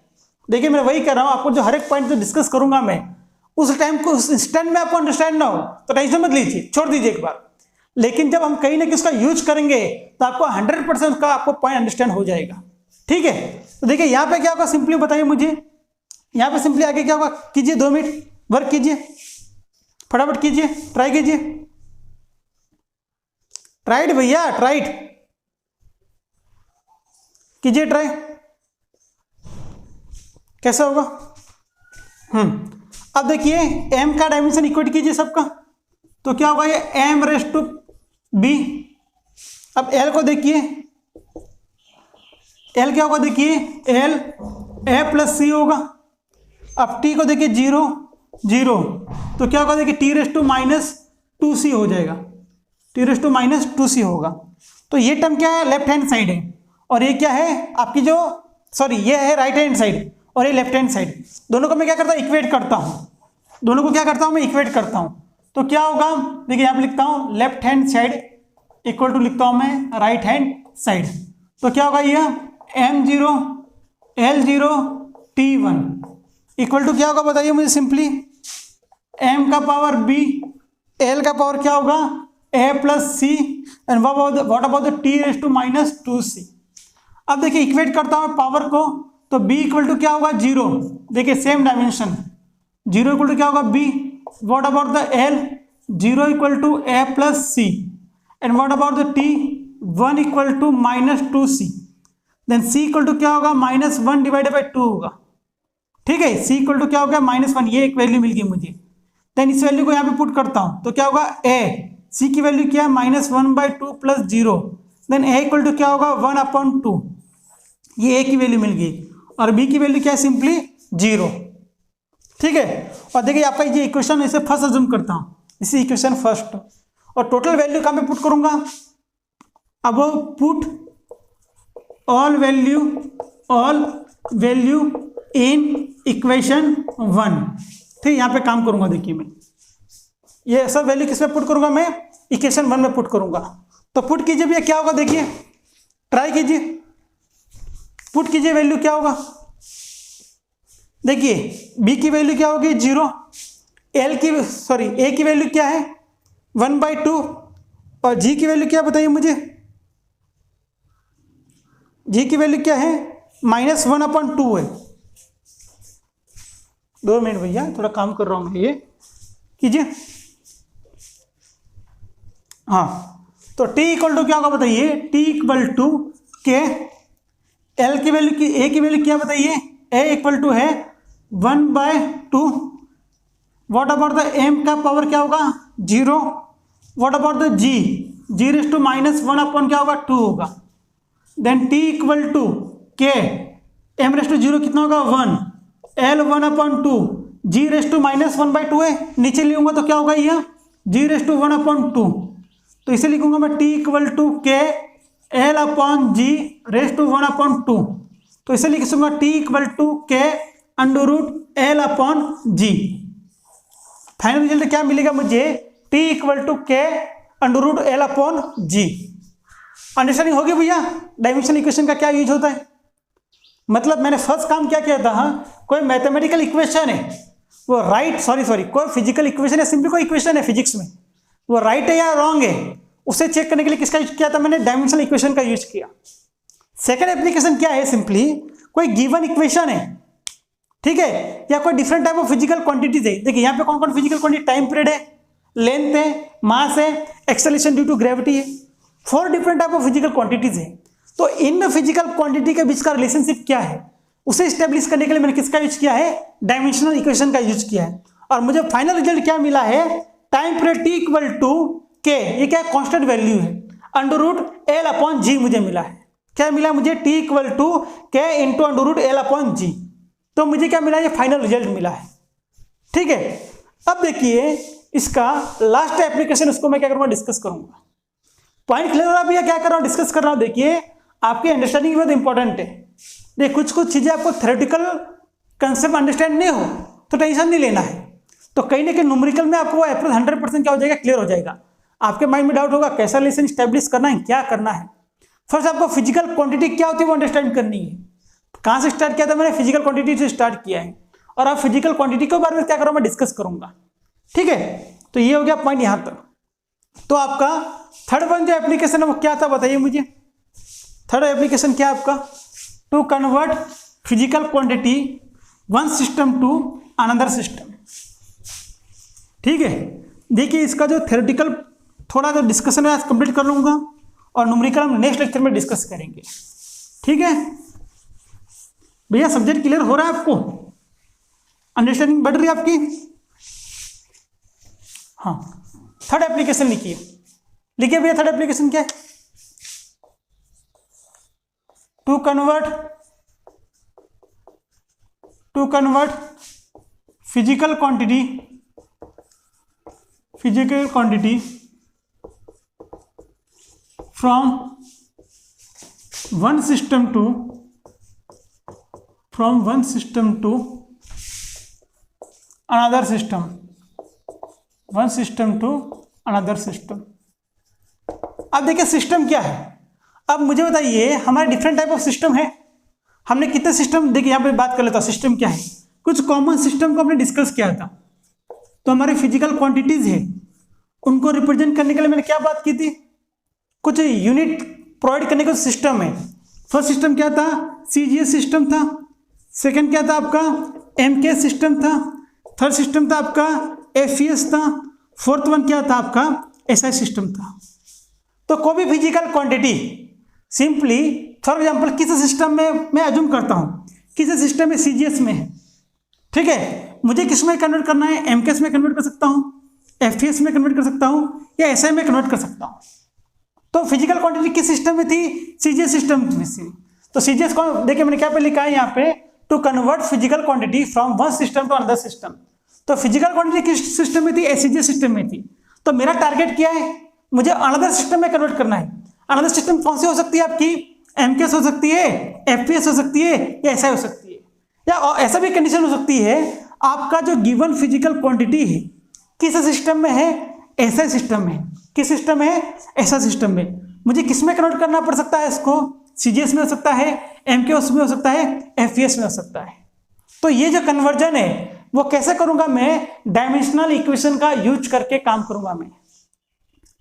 देखिए मैं वही कर रहा हूँ, आपको जो हर एक पॉइंट जो डिस्कस करूंगा मैं, उस टाइम को उस इंस्टेंट में आपको अंडरस्टैंड ना हो तो टेंशन मत लीजिए, छोड़ दीजिए एक बार। लेकिन जब हम कहीं ना कहीं उसका यूज करेंगे तो आपको 100% का आपको पॉइंट अंडरस्टैंड हो जाएगा। ठीक है, तो देखिए यहाँ पे क्या होगा, सिंपली बताइए मुझे, यहाँ पे सिंपली आगे क्या होगा, कीजिए 2 मिनट वर्क कीजिए, फटाफट कीजिए, ट्राई कीजिए, ट्राइड भैया, ट्राइड कीजिए, ट्राई कैसा होगा। अब देखिए m का डायमेंशन इक्वेट कीजिए सबका, तो क्या होगा, ये m⁻b। अब l को देखिए, l क्या होगा, देखिए l a+c होगा। अब t को देखिए 0 0, तो क्या होगा, देखिए t⁻²c हो जाएगा, t⁻²c होगा। तो ये टर्म क्या है, लेफ्ट हैंड साइड है, और ये क्या है आपकी जो, सॉरी ये है राइट हैंड साइड और ये लेफ्ट हैंड साइड। दोनों को मैं क्या करता हूँ, इक्वेट करता हूँ, दोनों को क्या करता हूँ मैं, इक्वेट करता हूँ। तो क्या होगा, देखिए यहाँ पे लिखता हूँ left hand side equal to लिखता हूँ मैं राइट हैंड साइड। तो क्या होगा, ये M0 L0 T1 equal to क्या होगा बताइए मुझे सिंपली, M का पावर B, L का पावर क्या होगा A+C and what about the T⁻²⁻2c। अब देखिए इक्वेट करता हूँ पावर को, तो B इक्वल टू क्या होगा 0, देखिए सेम डायमेंशन, 0 इक्वल टू क्या होगा B। What about the L, 0 equal to A+C and what about the T, 1 equal to -2c। Then C equal to क्या होगा, -1/2 होगा। ठीक है, C इक्वल टू क्या होगा, -1, ये एक वैल्यू मिल गई मुझे। देन इस वैल्यू को यहाँ पे पुट करता हूँ, तो क्या होगा A, C की वैल्यू क्या है -1/2 + 0। देन A इक्वल टू क्या होगा 1/2, ये A की वैल्यू मिल गई, और B की वैल्यू क्या है, सिंपली 0। ठीक है, और देखिए आपका ये इक्वेशन इसे फर्स्ट अज्यूम करता हूँ, इसी इक्वेशन फर्स्ट, और टोटल वैल्यू कहाँ पे पुट करूंगा, अब put all value in equation 1। ठीक, यहाँ पे काम करूंगा, देखिए मैं ये सब वैल्यू किस में पुट करूंगा, मैं इक्वेशन 1 में पुट करूंगा। तो पुट कीजिए भैया, क्या होगा देखिए, ट्राई कीजिए, पुट कीजिए, वैल्यू क्या होगा, देखिए B की वैल्यू क्या होगी 0, A की वैल्यू क्या है 1/2, और G की वैल्यू क्या बताइए मुझे, G की वैल्यू क्या है -1/2 है। 2 मिनट भैया, थोड़ा काम कर रहा हूं मैं, ये कीजिए। हाँ, तो T इक्वल टू क्या होगा बताइए, T equal to K L की वैल्यू की ए की वैल्यू क्या बताइए, ए इक्वल टू है 1/2। व्हाट अबाउट द एम का पावर क्या होगा 0। What about the G raise to -1 upon क्या होगा 2 होगा। Then T equal to K M raise to 0 कितना होगा 1, एल 1/2, जी रेस टू -1/2 है, नीचे लिखूंगा तो क्या होगा ये जी रेस टू 1/2, तो इसे लिखूंगा मैं T equal to K L upon G raise to 1/2, तो इसे लिख सकूंगा T equal to K under L upon G. Final result क्या मिलेगा मुझे, T equal to K under L upon G. Understanding होगी भैया डायमेंशनल इक्वेशन का क्या यूज होता है। मतलब मैंने फर्स्ट काम क्या किया था, कोई मैथमेटिकल इक्वेशन है वो कोई फिजिकल इक्वेशन है, सिंपली कोई इक्वेशन है फिजिक्स में, वो राइट है या रॉन्ग है उसे चेक करने के लिए किसका यूज किया था मैंने, डायमेंशनल इक्वेशन का यूज किया। सेकंड एप्लीकेशन क्या है, सिंपली कोई गिवन इक्वेशन है, ठीक है, या कोई different type of physical quantities है। देखिए यहाँ पे कौन कौन फिजिकल क्वांटिटी, टाइम पीरियड है, लेंथ है, मास है, एक्सेलरेशन ड्यू टू ग्रेविटी है, 4 different type of physical quantities है। तो इन फिजिकल क्वांटिटी के बीच का रिलेशनशिप क्या है उसे स्टेब्लिश करने के लिए मैंने किसका यूज किया है, डायमेंशनल इक्वेशन का यूज किया है। और मुझे फाइनल रिजल्ट क्या मिला है, time period T equal to K, ये क्या कांस्टेंट वैल्यू है, अंडर एल अपॉन जी मुझे मिला है। क्या मिला मुझे, T equal to K into under L upon G. तो मुझे क्या मिला, ये फाइनल रिजल्ट मिला है। ठीक है, अब देखिए इसका लास्ट एप्लीकेशन, उसको मैं क्या करूंगा, डिस्कस करूंगा। पॉइंट क्लियर हो रहा है भैया, क्या कर रहा हूं, डिस्कस कर रहा हूं। देखिए आपकी अंडरस्टैंडिंग बहुत इंपॉर्टेंट है। देखिए कुछ चीजें आपको थ्योरेटिकल कंसेप्ट अंडरस्टैंड नहीं हो तो टेंशन नहीं लेना है, तो कहीं ना कहीं न्यूमेरिकल में आपको अप्रोच 100% क्या हो जाएगा, क्लियर हो जाएगा। आपके माइंड में डाउट होगा कैसा रिलेशन स्टैब्लिश करना है, क्या करना है। फर्स्ट आपको फिजिकल क्वांटिटी क्या होती है वो अंडरस्टैंड करनी है। कहाँ से स्टार्ट किया था मैंने, फिजिकल क्वांटिटी से स्टार्ट किया है, और आप फिजिकल क्वांटिटी के बारे में क्या करूँ मैं डिस्कस करूंगा। ठीक है, तो ये हो गया पॉइंट यहाँ तक। तो आपका थर्ड वन जो एप्लीकेशन है वो क्या था बताइए मुझे। थर्ड एप्लीकेशन क्या है आपका, to convert physical quantity one system to another system. ठीक है, देखिए इसका जो थ्योरेटिकल थोड़ा जो डिस्कशन है आज कंप्लीट कर लूंगा, और न्यूमेरिकल हम नेक्स्ट लेक्चर में डिस्कस करेंगे। ठीक है भैया, सब्जेक्ट क्लियर हो रहा है आपको, अंडरस्टैंडिंग बढ़ रही है आपकी। हाँ, थर्ड एप्लीकेशन लिखिए भैया, थर्ड एप्लीकेशन क्या है, to convert physical quantity from one system to another system. अब देखिए सिस्टम क्या है। अब मुझे बताइए हमारे डिफरेंट टाइप ऑफ सिस्टम है, हमने कितने सिस्टम, देखिए यहाँ पे बात कर लेता हूँ सिस्टम क्या है। कुछ कॉमन सिस्टम को हमने डिस्कस किया था, तो हमारे फिजिकल क्वांटिटीज है उनको रिप्रेजेंट करने के लिए मैंने क्या बात की थी, कुछ यूनिट प्रोवाइड करने का सिस्टम है। फर्स्ट सिस्टम क्या था, सीजीएस सिस्टम था। सेकंड क्या था आपका, एमके सिस्टम था। थर्ड सिस्टम था आपका एफईएस था। फोर्थ वन क्या था आपका, एसआई सिस्टम था। तो कोई भी physical quantity simply for example किस सिस्टम में मैं अज्यूम करता हूँ, किस सिस्टम में सीजीएस में है, ठीक है, मुझे किस में कन्वर्ट करना है, एमकेएस में कन्वर्ट कर सकता हूँ, एफईएस में कन्वर्ट कर सकता हूँ, या एसआई में कन्वर्ट कर सकता हूँ। तो फिजिकल क्वांटिटी किस सिस्टम में थी, सीजीएस सिस्टम में थी। तो सीजीएस को देखिए मैंने क्या पे लिखा है यहाँ पे, to convert physical quantity from one system to another system. तो फिजिकल क्वांटिटी किस सिस्टम में थी, एसीजीएस सिस्टम में थी। तो मेरा टारगेट क्या है, मुझे अनदर सिस्टम में कन्वर्ट करना है। अनदर सिस्टम कौन सी हो सकती है आपकी, एमकेएस हो सकती है, एफपीएस हो सकती है, या एसआई हो सकती है, या ऐसा भी कंडीशन हो सकती है आपका जो गिवन फिजिकल क्वांटिटी है किस सिस्टम में है, एसआई सिस्टम में। किस सिस्टम में है, एसआई सिस्टम में। मुझे किस में कन्वर्ट करना पड़ सकता है इसको, सीजीएस में हो सकता है, एमकेएस में हो सकता है, एफपीएस में हो सकता है। तो ये जो कन्वर्जन है वो कैसे करूंगा मैं, डायमेंशनल इक्वेशन का यूज करके काम करूंगा मैं।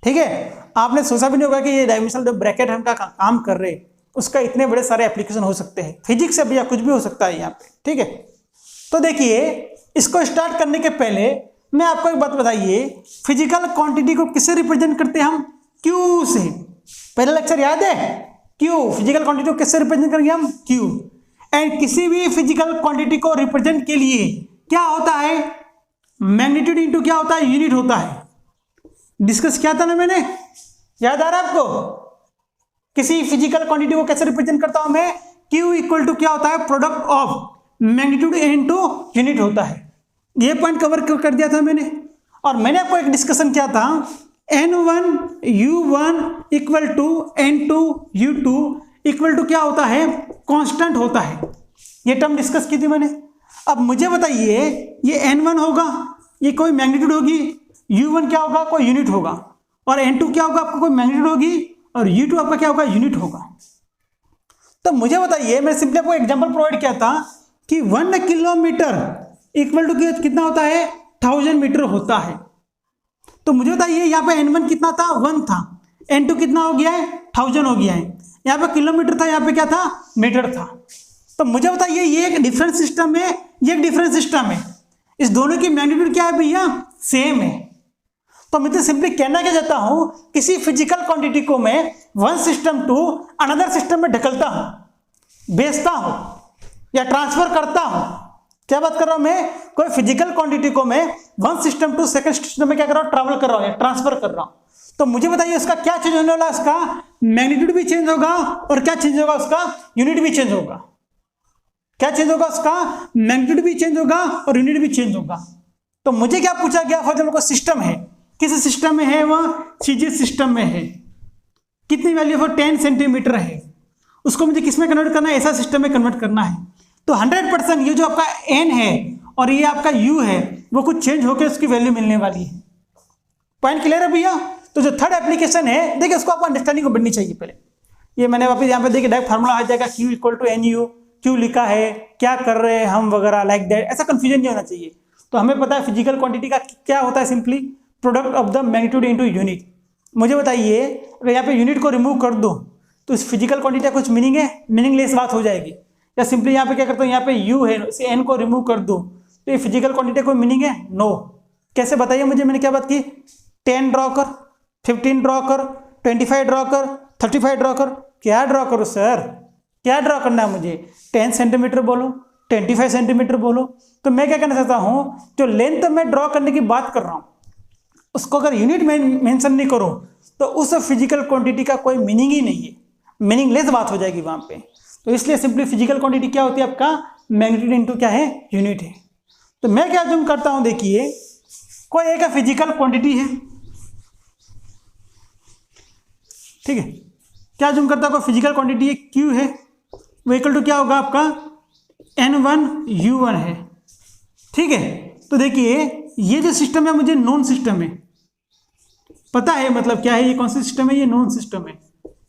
ठीक है, आपने सोचा भी नहीं होगा कि ये डायमेंशनल जो ब्रैकेट हम का काम कर रहे हैं उसका इतने बड़े सारे एप्लीकेशन हो सकते हैं, फिजिक्स से या कुछ भी हो सकता है यहाँ पे। ठीक है, तो देखिए इसको स्टार्ट करने के पहले मैं आपको एक बात बताइए, फिजिकल क्वांटिटी को किससे रिप्रेजेंट करते हैं हम, क्यू से। पहला लेक्चर याद है, क्यू, फिजिकल क्वांटिटी को किससे रिप्रेजेंट करेंगे हम, क्यू। एंड किसी भी फिजिकल क्वांटिटी को रिप्रेजेंट के लिए क्या होता है, मैग्नीट्यूड इंटू क्या होता है, यूनिट होता है। डिस्कस किया था ना मैंने, याद आ रहा है आपको? किसी फिजिकल क्वांटिटी को कैसे रिप्रेजेंट करता हूं मैं, क्यू इक्वल टू क्या होता है, product of magnitude into unit होता है। ये पॉइंट कवर कर दिया था मैंने। और मैंने आपको एक डिस्कशन किया था, N1 U1 equal to N2 U2 equal to क्या होता है, कांस्टेंट होता है। ये टर्म डिस्कस की थी मैंने। अब मुझे बताइए, ये N1 होगा, ये कोई मैग्नीट्यूड होगी, U1 क्या होगा, कोई यूनिट होगा, और N2 क्या होगा, आपको कोई मैग्नीट्यूड होगी, और U2 आपका क्या होगा, यूनिट होगा। तो मुझे बताइए, मैं सिंपली आपको एग्जांपल प्रोवाइड किया था कि 1 किलोमीटर इक्वल टू कितना होता है, 1000 मीटर होता है। तो मुझे बताइए यहाँ पे N1 कितना था, 1 था, N2 कितना हो गया है, 1000 हो गया है। यहाँ पे किलोमीटर था, यहाँ पे क्या था, मीटर था। तो मुझे बताइए, ये एक डिफरेंट सिस्टम है, ये एक डिफरेंट सिस्टम है, इस दोनों की मैग्नीट्यूड क्या है भैया, सेम है। तो मैं तो सिंपली कहना क्या चाहता हूं, किसी फिजिकल क्वांटिटी को मैं one system to another system में ढकलता हूं, भेजता हूं या ट्रांसफर करता हूं। क्या बात कर रहा हूं मैं, कोई फिजिकल क्वांटिटी को मैं one system to second system में क्या कर रहा हूं, ट्रैवल कर रहा हूं या ट्रांसफर कर रहा हूं। तो मुझे बताइए उसका क्या चेंज होने वाला है, उसका मैग्नीट्यूड भी चेंज होगा, और क्या चेंज होगा, उसका यूनिट भी चेंज होगा। क्या चेंज होगा, उसका मैग्नीट्यूड भी चेंज होगा और यूनिट भी चेंज होगा। तो मुझे क्या पूछा गया, फॉर एग्जाम्पल कोई सिस्टम है, किस सिस्टम में है, वह सीजीएस सिस्टम में है, कितनी वैल्यू फॉर 10 सेंटीमीटर है, उसको मुझे किस में कन्वर्ट करना है, ऐसा सिस्टम में कन्वर्ट करना है। तो 100% ये जो आपका एन है और ये आपका यू है, वो कुछ चेंज होकर उसकी वैल्यू मिलने वाली है। पॉइंट क्लियर है भैया? तो जो थर्ड एप्लीकेशन है, देखिए उसको आपको अंडरस्टैंडिंग को बढ़नी चाहिए पहले। ये मैंने वापस यहाँ पे देखिए डायरेक्ट फार्मूला आ जाएगा, Q equal to N U, क्यों लिखा है, क्या कर रहे हैं हम वगैरह, लाइक दैट, ऐसा कंफ्यूजन नहीं होना चाहिए। तो हमें पता है फिजिकल क्वांटिटी का क्या होता है, simply product of the magnitude into unit. मुझे बताइए, अगर यहाँ पे यूनिट को रिमूव कर दो तो इस फिजिकल क्वांटिटी का कुछ मीनिंग है, मीनिंगलेस बात हो जाएगी। या सिंपली यहाँ पे क्या करता हूँ, यहाँ पे यू है, इसे एन को रिमूव कर दो तो ये फिजिकल क्वांटिटी कोई मीनिंग है, नो। कैसे बताइए मुझे, मैंने क्या बात की, 10 ड्रॉ कर, 15 ड्रॉ कर, 25 ड्रॉ कर, 35 ड्रॉ कर। क्या ड्रॉ करो सर, क्या ड्रॉ करना है मुझे, 10 सेंटीमीटर बोलो, 25 सेंटीमीटर बोलो। तो मैं क्या कहना चाहता हूँ, जो लेंथ में ड्रॉ करने की बात कर रहा हूँ उसको अगर यूनिट में मेंशन नहीं करो तो उस फिजिकल क्वांटिटी का कोई मीनिंग ही नहीं है, मीनिंगलेस बात हो जाएगी वहां पे। तो इसलिए सिंपली फिजिकल क्वांटिटी क्या होती है, आपका मैग्नीट्यूड इनटू क्या है, यूनिट है। तो मैं क्या अज्यूम करता हूं, देखिए कोई एक फिजिकल क्वांटिटी है, ठीक है, क्या अज्यूम करता हूं, कोई फिजिकल क्वांटिटी है, क्यू है, वो इक्वल टू क्या होगा आपका N1 U1 है, ठीक है। तो देखिए ये जो सिस्टम है मुझे नॉन सिस्टम है, पता है मतलब क्या है, ये कौन सा सिस्टम है, ये नॉन सिस्टम है,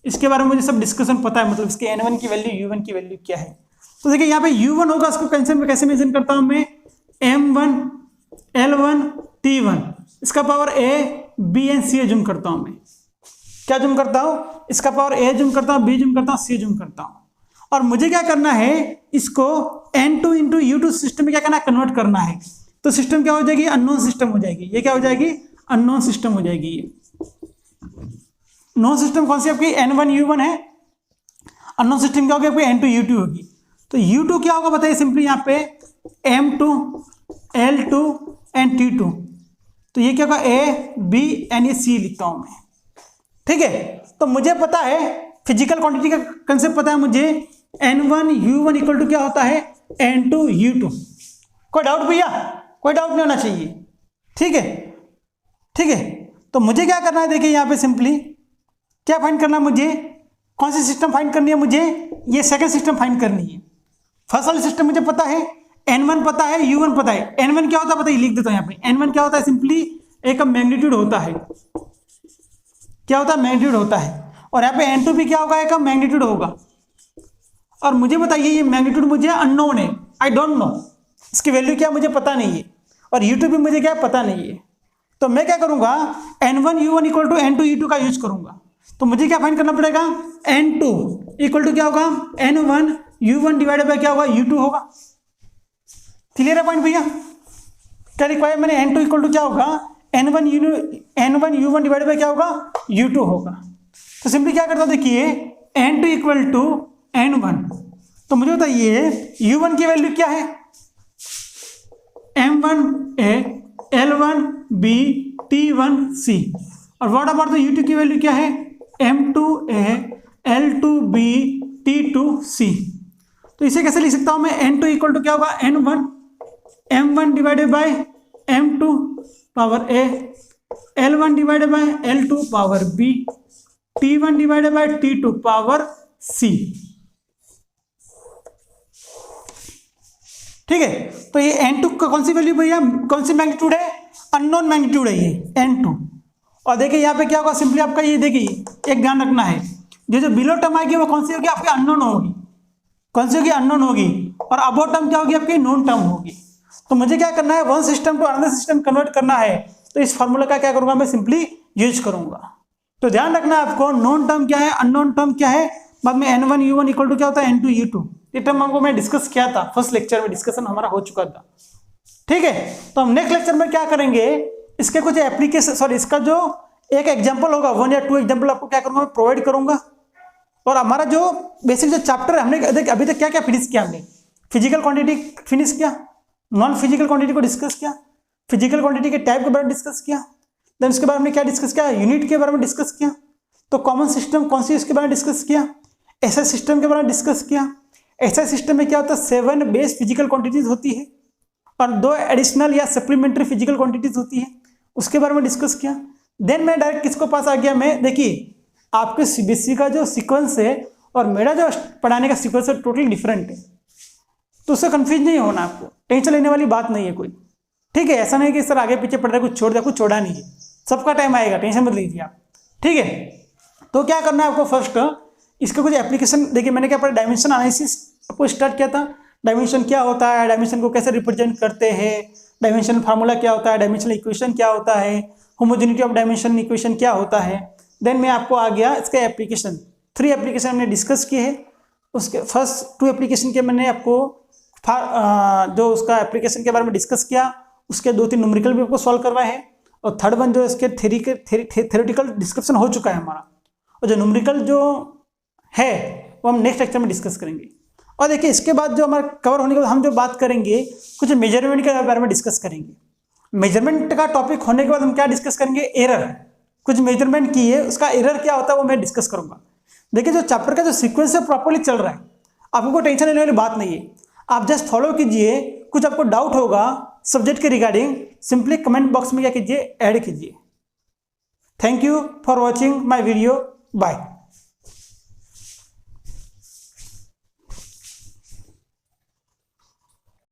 इसके बारे में मुझे सब डिस्कशन पता है, मतलब इसके N1 की वैल्यू U1 की वैल्यू क्या है। तो देखिए यहाँ पे U1 होगा, उसको कैसे मेंशन करता हूँ मैं, M1 L1 T1, इसका power A B and C zoom करता हूँ मैं। क्या जूम करता हूँ, इसका पावर A जूम करता हूँ, B जूम करता हूँ, C जूम करता हूँ। और मुझे क्या करना है, इसको N2 इंटू U2 सिस्टम में क्या करना है, कन्वर्ट करना है। तो सिस्टम क्या हो जाएगी, अननोन सिस्टम हो जाएगी। ये क्या हो जाएगी, अननोन सिस्टम हो जाएगी। ये नोन सिस्टम कौन सी आपकी, N1 U1 है, अननोन सिस्टम क्या होगी आपकी, N2 U2 होगी। तो U2 क्या होगा बताइए, सिंपली यहाँ पे M2 L2 एंड T2। तो ये क्या होगा, A B एंड ये C लिखता हूं मैं, ठीक है। तो मुझे पता है फिजिकल क्वांटिटी का कंसेप्ट पता है मुझे, N1 U1 इक्वल टू क्या होता है, N2 U2। कोई डाउट भैया, कोई डाउट नहीं होना चाहिए, ठीक है, ठीक है। तो मुझे क्या करना है, देखिए यहाँ पे सिंपली क्या फाइंड करना है मुझे, कौन सी सिस्टम फाइंड करनी है मुझे, ये सेकंड सिस्टम फाइंड करनी है। फर्स्ट वाली सिस्टम मुझे पता है, N1 पता है, U1 पता है। N1 क्या होता है बताइए, लिख देता हूँ यहाँ पे। N1 क्या होता है, सिंपली एक मैग्नीट्यूड होता है, क्या होता है, मैग्नीट्यूड होता है। और यहाँ पे N2 भी क्या होगा, एक मैग्नीट्यूड होगा। और मुझे बताइए ये मैग्नीट्यूड मुझे अननोन है, आई डोंट नो, इसकी वैल्यू क्या मुझे पता नहीं है, और U2 भी मुझे क्या पता नहीं है। तो मैं क्या करूंगा, N1 U1 equal to N2 U2 का यूज करूंगा। तो मुझे क्या फाइंड करना पड़ेगा, N2 इक्वल टू क्या होगा, N1 U1 डिवाइडेड बाय क्या होगा, U2 होगा। क्लियर है पॉइंट भैया? क्या रिक्वायर मैंने, N2 इक्वल टू क्या होगा, N1 U1 डिवाइडेड बाय क्या होगा, U2 होगा। तो सिंपली क्या करता हूं, देखिए n2 इक्वल टू n1, तो मुझे बताइए u1 की वैल्यू क्या है, m1 a l1 b t1 c, और व्हाट अबाउट द u2 की वैल्यू क्या है, m2 a l2 b t2 c। तो इसे कैसे लिख सकता हूं मैं, n2 इक्वल टू क्या होगा n1, m1 divided by m2 power a, l1 divided by l2 power b, t1 divided by t2 power c। ठीक है, तो ये n2 का कौन सी वैल्यू भैया, कौन सी मैग्नीट्यूड है, अननोन मैग्नीट्यूड है ये n2। और देखिए यहाँ पे क्या होगा, सिंपली आपका ये देखिए एक ध्यान रखना है, जो बिलो टर्म आएगी वो कौन सी होगी, आपकी अननोन होगी, कौन सी होगी, अननोन होगी, और अबो टर्म क्या होगी, आपकी नोन टर्म होगी। तो मुझे क्या करना है, one system to another system convert करना है, तो इस फॉर्मूला का क्या करूंगा मैं, सिंपली यूज करूंगा। तो ध्यान रखना है आपको, नोन टर्म क्या है, अननोन टर्म क्या है, बाद में n1 u1 इक्वल टू क्या होता है n2 u2, ये टर्म हमको मैं डिस्कस किया था, फर्स्ट लेक्चर में डिस्कशन हमारा हो चुका था। ठीक है, तो हम नेक्स्ट लेक्चर में क्या करेंगे, इसके कुछ एप्लीकेशन, सॉरी इसका जो एक एग्जाम्पल होगा, 1 या 2 एग्जाम्पल आपको क्या करूंगा, मैं प्रोवाइड करूंगा। और हमारा जो बेसिक जो चैप्टर है, हमने अभी तक क्या क्या फिनिश किया, हमने फिजिकल क्वांटिटी फिनिश किया, नॉन फिजिकल क्वांटिटी को डिस्कस किया, फिजिकल क्वांटिटी के टाइप के बारे में डिस्कस किया, देन उसके बाद हमने क्या डिस्कस किया, यूनिट के बारे में डिस्कस किया, तो कॉमन सिस्टम कौन सी उसके बारे में डिस्कस किया, एसआई सिस्टम के बारे में डिस्कस किया। एसआई सिस्टम में क्या होता है, 7 बेस फिजिकल क्वांटिटीज होती है और 2 एडिशनल या सप्लीमेंट्री फिजिकल क्वांटिटीज होती है, उसके बारे में डिस्कस किया। देन मैं डायरेक्ट किसको पास आ गया, मैं देखिए आपके सीबीएसई का जो सीक्वेंस है और मेरा जो पढ़ाने का सीक्वेंस है टोटली डिफरेंट है, तो उससे कंफ्यूज नहीं होना, आपको टेंशन लेने वाली बात नहीं है कोई। ठीक है, ऐसा नहीं कि सर आगे पीछे पढ़ रहा है, कुछ छोड़ दिया, कुछ छोड़ा नहीं है, सबका टाइम आएगा, टेंशन मत लीजिए आप। ठीक है, तो क्या करना है आपको, फर्स्ट इसका कुछ एप्लीकेशन देखिए, मैंने क्या पढ़ा, डायमेंशन एनालिसिस आपको स्टार्ट किया था, डायमेंशन क्या होता है, डायमेंशन को कैसे रिप्रेजेंट करते हैं, डायमेंशन फार्मूला क्या होता है, डायमेंशनल इक्वेशन क्या होता है, होमोजेनिटी ऑफ डायमेंशन इक्वेशन क्या होता है। देन मैं आपको आ गया इसका एप्लीकेशन, 3 एप्लीकेशन हमने डिस्कस किए हैं, उसके फर्स्ट 2 एप्लीकेशन के मैंने आपको जो उसका एप्लीकेशन के बारे में डिस्कस किया, उसके 2-3 न्यूमेरिकल भी आपको सॉल्व करवाए हैं, और थर्ड वन जो इसके थ्योरेटिकल डिस्क्रिप्शन हो चुका है हमारा, और जो न्यूमेरिकल जो है वो हम नेक्स्ट लेक्चर में डिस्कस करेंगे। और देखिए इसके बाद जो हमारा कवर होने के बाद हम जो बात करेंगे, कुछ मेजरमेंट के बारे में डिस्कस करेंगे। मेजरमेंट का टॉपिक होने के बाद हम क्या डिस्कस करेंगे, एरर, कुछ मेजरमेंट की है उसका एरर क्या होता है वो मैं डिस्कस करूंगा। देखिए जो चैप्टर का जो सीक्वेंस है प्रॉपर्ली चल रहा है, आपको कोई टेंशन लेने वाली बात नहीं है, आप जस्ट फॉलो कीजिए। कुछ आपको डाउट होगा सब्जेक्ट के रिगार्डिंग, सिंपली कमेंट बॉक्स में क्या कीजिए, ऐड कीजिए। Thank you for watching my video, bye.